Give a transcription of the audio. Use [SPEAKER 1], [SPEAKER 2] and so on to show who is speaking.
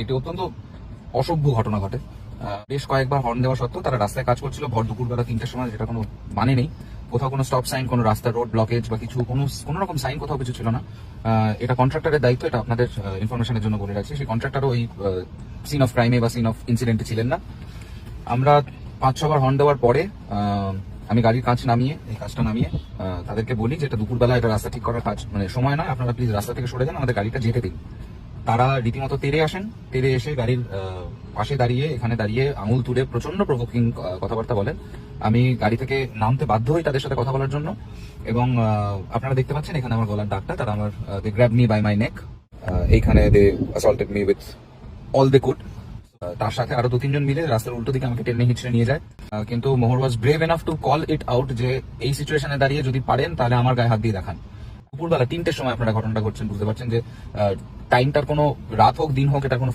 [SPEAKER 1] এটি অত্যন্ত অসভ্য ঘটনা ঘটে। বেশ কয়েকবার হর্ন দেওয়া সত্ত্বেও তারা রাস্তায় কাজ করছিল ভর দুপুরবেলা 3টার সময়, যেটা কোনো মানে নেই। কোথাও কোনো স্টপ সাইন, কোনো রাস্তার রোড ব্লকেজ বা কিছু কোনো রকম সাইন কোথাও কিছু ছিল না। এটা কন্ট্রাক্টরের দায়িত্ব, এটা আপনাদের ইনফরমেশনের জন্য বলে রাখছি। সেই কন্ট্রাক্টরও ওই সিন অফ ক্রাইমে বা সিন অফ ইনসিডেন্টে ছিলেন না। আমরা 5-6 বার হর্ন দেওয়ার পরে আমি গাড়ির কাজ নামিয়ে, এই কাজটা নামিয়ে তাদেরকে বলি যে এটা দুপুরবেলা, এটা রাস্তা ঠিক করার কাজ, মানে সময় নয়, আপনারা প্লিজ রাস্তা থেকে সরে যান, আমাদের গাড়িটা যেতে দিন। তারা রীতিমতো তেড়ে আসেন, তেড়ে এসে গাড়ির পাশে দাঁড়িয়ে, এখানে দাঁড়িয়ে আঙুল তুলে প্রচন্ড প্রভোকিং কথাবার্তা বলেন। আমি গাড়ি থেকে নামতে বাধ্য হই তাদের সাথে কথা বলার জন্য, এবং আপনারা দেখতে পাচ্ছেন এখানে আমার গলার দাগটা। তারা আমার they grab me by my neck, এইখানে they assaulted me with all they could. তার সাথে আরো 2-3 জন মিলে রাস্তার উল্টো দিকে আমাকে টেনে হিচড়ে নিয়ে যায়। কিন্তু Mohar was brave enough to call it out যে এই সিচুয়েশনে দাঁড়িয়ে যদি পারেন তাহলে আমার গায়ে হাত দিয়ে দেখান। দুপুরবেলা 3টের সময় আপনারা ঘটনাটা ঘটছেন, বুঝতে পারছেন যে টাইমটার কোনো রাত হোক দিন হোক এটার কোনো